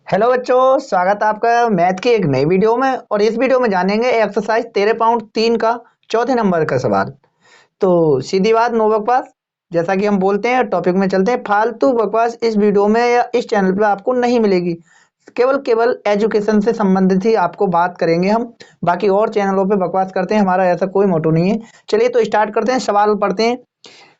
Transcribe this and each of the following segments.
Hello बच्चों, स्वागत है आपका मैथ की एक नई वीडियो में। और इस वीडियो में जानेंगे एक्सरसाइज 13.3 का चौथे नंबर का सवाल। तो सीधी बात, नो बकवास। जैसा कि हम बोलते हैं, टॉपिक में चलते हैं। फालतू बकवास इस वीडियो में या इस चैनल पे आपको नहीं मिलेगी। केवल केवल एजुकेशन से संबंधित ही आपको बात करेंगे हम। बाकी और चैनलों पे बकवास करते हैं, हमारा ऐसा कोई मोटो नहीं है। चलिए तो स्टार्ट करते हैं, सवाल पढ़ते हैं।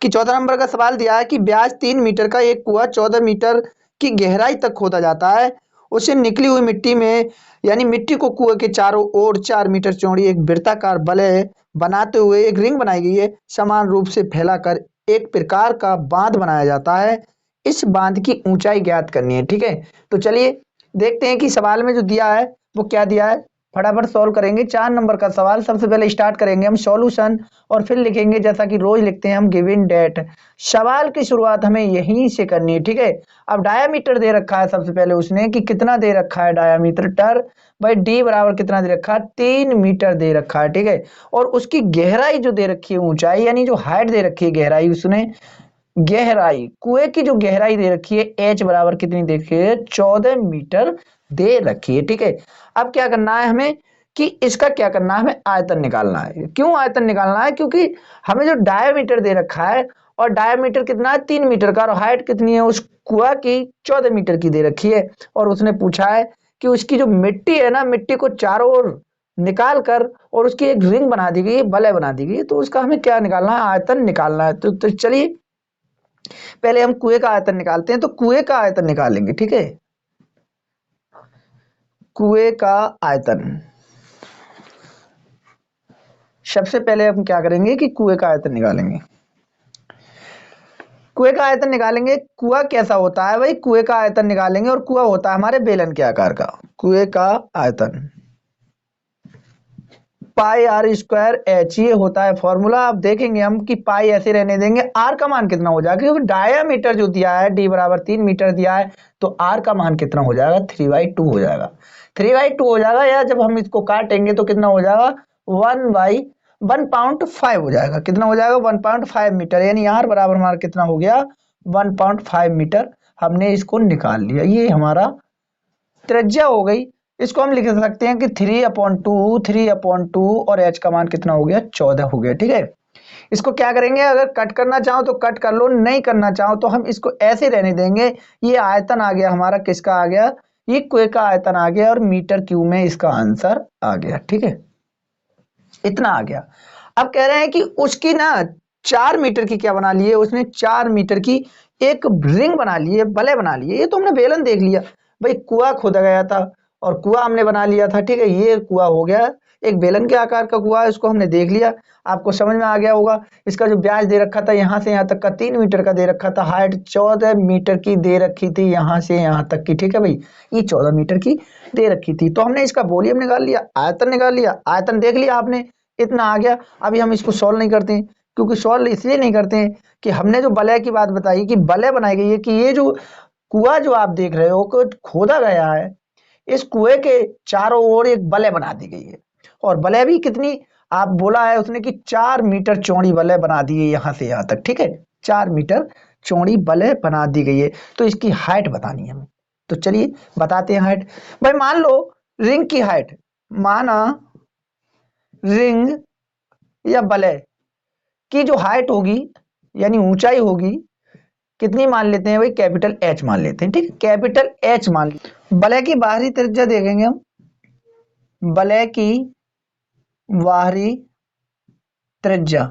कि चौथा नंबर का सवाल दिया है कि ब्याज 3 मीटर का एक कुआं 14 मीटर की गहराई तक खोदा जाता है। उसे निकली हुई मिट्टी में यानी मिट्टी को कुएं के चारों ओर 4 मीटर चौड़ी एक वृत्ताकार वलय बनाते हुए एक रिंग बनाई गई है। समान रूप से फैलाकर एक प्रकार का बांध बनाया जाता है। इस बांध की ऊंचाई ज्ञात करनी है। ठीक है, तो चलिए देखते हैं कि सवाल में जो दिया है वो क्या दिया है। फटाफट सॉल्व करेंगे 4 नंबर का सवाल। सबसे पहले स्टार्ट करेंगे हम सॉल्यूशन और फिर लिखेंगे जैसा कि रोज लिखते हैं हम, गिवन डेट। सवाल की शुरुआत हमें यहीं से करनी है। ठीक है, अब डायामीटर दे रखा है सबसे पहले उसने कि कितना दे रखा है डायामीटर। भाई डी बराबर कितना दे रखा है, 3 मीटर दे रखा है। ठीक है, और उसकी गहराई जो दे रखी है, ऊंचाई यानी जो हाइट दे रखी है, गहराई उसने गहराई कुएं की जो गहराई दे रखी है एच बराबर कितनी दे रखी है, 14 मीटर दे रखी है। ठीक है, अब क्या करना है हमें कि इसका क्या करना है, हमें आयतन निकालना है। क्यों आयतन निकालना है? क्योंकि हमें जो डायमीटर दे रखा है और डायमीटर कितना है, 3 मीटर का, और हाइट कितनी है उस कुआ की, 14 मीटर की दे रखी है। और उसने पूछा है कि उसकी जो मिट्टी है ना, मिट्टी को चारों ओर निकाल कर और उसकी एक रिंग बना दी गई, वलय बना दी गई। तो उसका हमें क्या निकालना है, आयतन निकालना है। तो चलिए पहले हम कुएं का आयतन निकालते हैं। तो कुएं का आयतन निकालेंगे। ठीक है, कुएं का आयतन सबसे पहले हम क्या करेंगे कि कुएं का आयतन निकालेंगे। कुएं का आयतन निकालेंगे। कुआं कैसा होता है भाई, कुएं का आयतन निकालेंगे और कुआं होता है हमारे बेलन के आकार का। कुएं का आयतन पाई आर स्क्वायर एच, ये होता है फॉर्मूला। अब देखेंगे हम कि पाई ऐसे रहने देंगे, आर का मान कितना हो जाएगा, क्योंकि डायामीटर जो दिया है डी बराबर 3 मीटर दिया है, तो आर का मान कितना हो जाएगा, 3/2 हो जाएगा। 3/2 हो जाएगा, या जब हम इसको काटेंगे तो कितना हो जाएगा, 1/1.5 हो जाएगा। कितना हो जाएगा, 1.5 मीटर, यानी आर बराबर हमारा कितना हो गया, 1.5 मीटर। हमने इसको निकाल लिया, ये हमारा त्रिज्या हो गई। इसको हम लिख सकते हैं कि 3/2 और एच का मान कितना हो गया, 14 हो गया। ठीक है, इसको क्या करेंगे, अगर कट करना चाहो तो कट कर लो, नहीं करना चाहो तो हम इसको ऐसे रहने देंगे। ये आयतन आ गया हमारा, किसका आ गया, ये कुएं का आयतन आ गया, और मीटर क्यूब में इसका आंसर आ गया। ठीक है, इतना आ गया। अब कह रहे हैं कि उसकी ना 4 मीटर की क्या बना ली है उसने, 4 मीटर की एक रिंग बना ली है, वलय बना ली है। ये तो हमने बेलन देख लिया भाई, कुआं खोदा गया था और कुआं हमने बना लिया था। ठीक है, ये कुआं हो गया, एक बेलन के आकार का कुआं है, इसको हमने देख लिया। आपको समझ में आ गया होगा। इसका जो ब्याज दे रखा था यहाँ से यहाँ तक का 3 मीटर का दे रखा था, हाइट 14 मीटर की दे रखी थी यहाँ से यहाँ तक की। ठीक है भाई, ये 14 मीटर की दे रखी थी। तो हमने इसका वॉल्यूम निकाल लिया, आयतन निकाल लिया, आयतन देख लिया आपने, इतना आ गया। अभी हम इसको सॉल्व नहीं करते हैं, क्योंकि सॉल्व इसलिए नहीं करते हैं कि हमने जो वलय की बात बताई कि वलय बनाई गई है, कि ये जो कुआं जो आप देख रहे हो को खोदा गया है, इस कुएं के चारों ओर एक वलय बना दी गई है। और वलय भी कितनी, आप बोला है उसने कि 4 मीटर चौड़ी वलय बना दी है यहाँ से यहाँ तक। ठीक है, 4 मीटर चौड़ी वलय बना दी गई है। तो इसकी हाइट बतानी है हमें। तो चलिए बताते हैं हाइट। भाई मान लो रिंग की हाइट, माना रिंग या वलय की जो हाइट होगी यानी ऊंचाई होगी, कितनी मान लेते हैं भाई, कैपिटल एच मान लेते हैं। ठीक है, कैपिटल एच मान लेते हैं। वलय की बाहरी त्रिज्या देखेंगे हम, वलय की बाहरी त्रिज्या,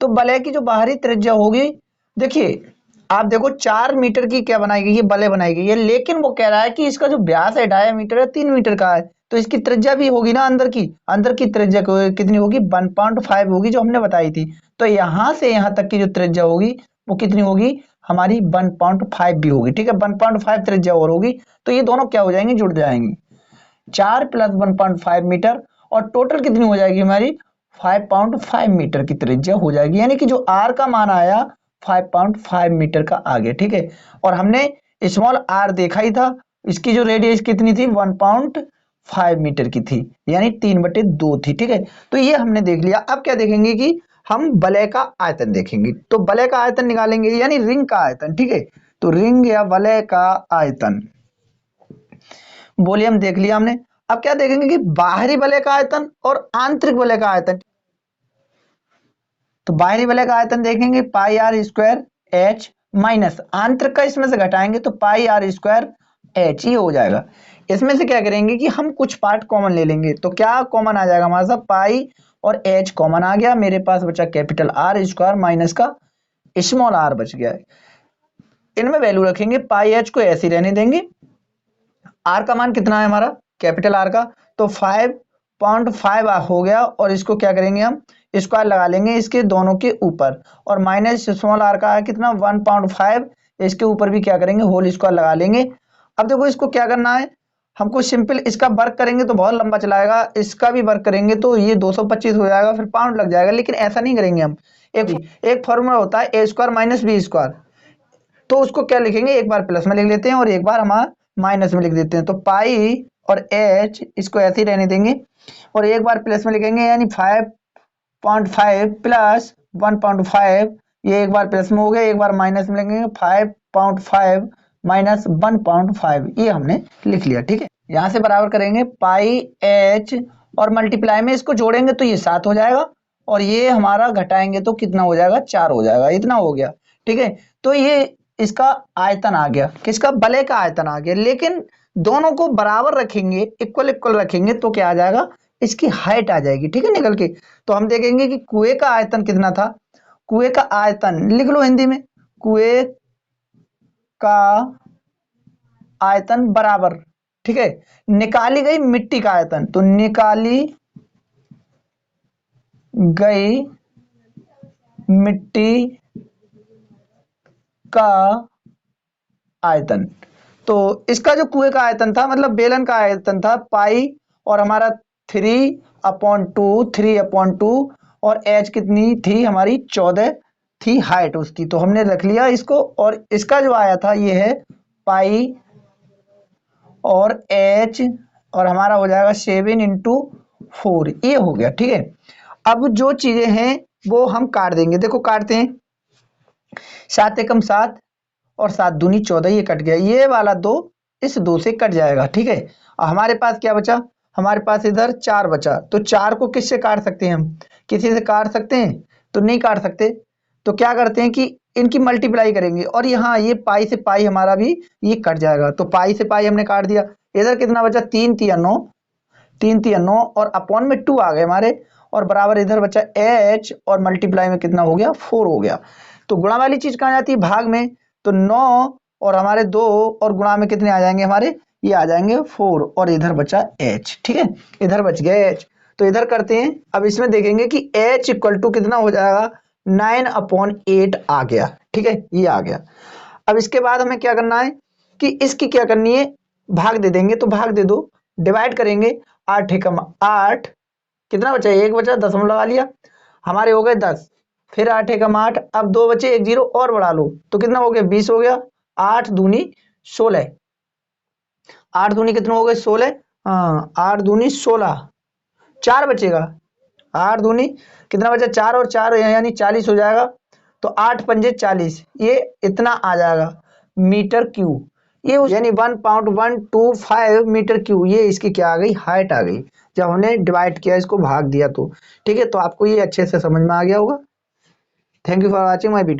तो वलय की जो बाहरी त्रिज्या होगी, देखिए आप देखो 4 मीटर की क्या बनाई गई है, वलय बनाई गई है। लेकिन वो कह रहा है कि इसका जो व्यास है डायामीटर है 3 मीटर का है, तो इसकी त्रिज्या भी होगी ना, अंदर की त्रिज्या कितनी होगी, 1.5 होगी, जो हमने बताई थी। तो यहां से यहां तक की जो त्रिज्या होगी वो कितनी होगी, हमारी 1.5 भी होगी। ठीक है, 1.5 त्रिज्या और होगी। तो ये दोनों क्या हो जाएंगी, जुड़ जाएंगी, 4 + 1.5 मीटर, और टोटल कितनी हो जाएगी हमारी, 5.5 मीटर की त्रिज्या हो जाएगी। यानी कि जो आर का मान आया 5.5 मीटर का आ गया। ठीक है, और हमने स्मॉल आर देखा ही था, इसकी जो रेडियस कितनी थी, 1.5 मीटर की थी, यानी 3/2 थी। ठीक है, तो ये हमने देख लिया। अब क्या देखेंगे कि हम वलय का आयतन देखेंगे। तो वलय का आयतन निकालेंगे, यानी रिंग का आयतन। ठीक है, तो रिंग या वलय का आयतन, वॉल्यूम देख लिया हमने। अब क्या देखेंगे कि बाहरी वलय का आयतन और आंतरिक वलय का आयतन। तो बाहरी वलय का आयतन देखेंगे पाई आर स्क्वायर एच माइनस आंतरिक का इसमें से घटाएंगे तो पाई आर स्क्वायर एच ही हो जाएगा। इसमें से क्या करेंगे कि हम कुछ पार्ट कॉमन ले लेंगे। तो क्या कॉमन आ जाएगा हमारे साथ, पाई और एच कॉमन आ गया, मेरे पास बचा कैपिटल आर स्क्वायर माइनस का स्मॉल आर बच गया। इनमें वैल्यू रखेंगे, पाई एच को ऐसे ही रहने देंगे। आर का मान कितना है हमारा, कैपिटल आर का, तो 5.5 हो गया। और इसको क्या करेंगे हम, स्क्वायर लगा लेंगे इसके दोनों के ऊपर, और माइनस स्मॉल आर का है कितना 1.5, इसके ऊपर भी क्या करेंगे होल स्क्वायर लगा लेंगे। अब देखो इसको क्या करना है हमको, सिंपल इसका वर्क करेंगे तो बहुत लंबा चलाएगा, इसका भी वर्क करेंगे तो ये 225 हो जाएगा, फिर पाउंड लग जाएगा। लेकिन ऐसा नहीं करेंगे हम, एक फॉर्मूला होता है ए स्क्वायर माइनस बी स्क्वायर, तो उसको क्या लिखेंगे, एक बार प्लस में लिख लेते हैं और एक बार हमारा माइनस में लिख देते हैं। तो पाई और एच इसको ऐसे ही रहने देंगे और एक बार प्लस में लिखेंगे, यानी 5.5 प्लस 1.5, ये एक बार प्लस में हो गया, एक बार माइनस में लिखेंगे 5.5 माइनस 1.5, ये हमने लिख लिया। ठीक है, यहां से बराबर करेंगे पाई एच और मल्टीप्लाई में इसको जोड़ेंगे तो ये 7 हो जाएगा, और ये हमारा घटाएंगे तो कितना हो जाएगा, 4 हो जाएगा, इतना हो गया। ठीक है, तो ये इसका आयतन आ गया, किसका, वलय का आयतन आ गया। लेकिन दोनों को बराबर रखेंगे, इक्वल इक्वल रखेंगे तो क्या आ जाएगा, इसकी हाइट आ जाएगी। ठीक है, निकल के। तो हम देखेंगे कि कुएं का आयतन कितना था, कुएं का आयतन लिख लो हिंदी में, कुएं का आयतन बराबर, ठीक है, निकाली गई मिट्टी का आयतन, तो निकाली गई मिट्टी का आयतन। तो इसका जो कुएं का आयतन था, मतलब बेलन का आयतन था पाई, और हमारा 3/2 और एच कितनी थी हमारी 14 थी हाइट उसकी, तो हमने रख लिया इसको। और इसका जो आया था ये है पाई और एच, और हमारा हो जाएगा 7/4, ये हो गया। ठीक है, अब जो चीजें हैं वो हम काट देंगे, देखो काटते हैं, 7 एकम 7 और 7 दूनी 14, ये कट गया, ये वाला 2 इस 2 से कट जाएगा। ठीक है, और हमारे पास क्या बचा, हमारे पास इधर 4 बचा, तो 4 को किससे काट सकते हैं हम, किसी से काट सकते हैं, तो नहीं काट सकते। तो क्या करते हैं कि इनकी मल्टीप्लाई करेंगे, और यहाँ ये पाई से पाई हमारा भी ये कट जाएगा, तो पाई से पाई हमने काट दिया। इधर कितना बचा, 3 3 9, 3 3 9 और अपॉन में 2 आ गए हमारे, और बराबर इधर बचा एच, और मल्टीप्लाई में कितना हो गया 4 हो गया। तो गुणा वाली चीज कहाँ जाती है, भाग में, तो 9 और हमारे 2 और गुणा में कितने आ जाएंगे हमारे, ये आ जाएंगे 4, और इधर बचा एच। ठीक है, इधर बच गया एच, तो इधर करते हैं। अब इसमें देखेंगे कि एच इक्वल टू कितना हो जाएगा, 9/8 आ गया। ठीक है, ये आ गया। अब इसके बाद हमें क्या करना है कि इसकी क्या करनी है, भाग दे देंगे, तो भाग दे दो, डिवाइड करेंगे, 8 एकम 8, कितना बचा, 1 बचा, दशमलव लगा लिया, हमारे हो गए 10, फिर 8 एकम 8, अब 2 बचे, 1 0 और बढ़ा लो, तो कितना हो गया, 20 हो गया, 8 दूनी 16, 8 दूनी कितना हो गए 16, हाँ 8 दूनी 16, 4 बचेगा, 8 दूनी कितना बचा, 4 और 4 यानी 40 हो जाएगा, तो 8 पंजे 40, ये इतना आ जाएगा मीटर क्यूब, ये यानी 1.125 मीटर क्यूब, ये इसकी क्या आ गई, हाइट आ गई, जब हमने डिवाइड किया, इसको भाग दिया तो। ठीक है, तो आपको ये अच्छे से समझ में आ गया होगा। Thank you for watching my video.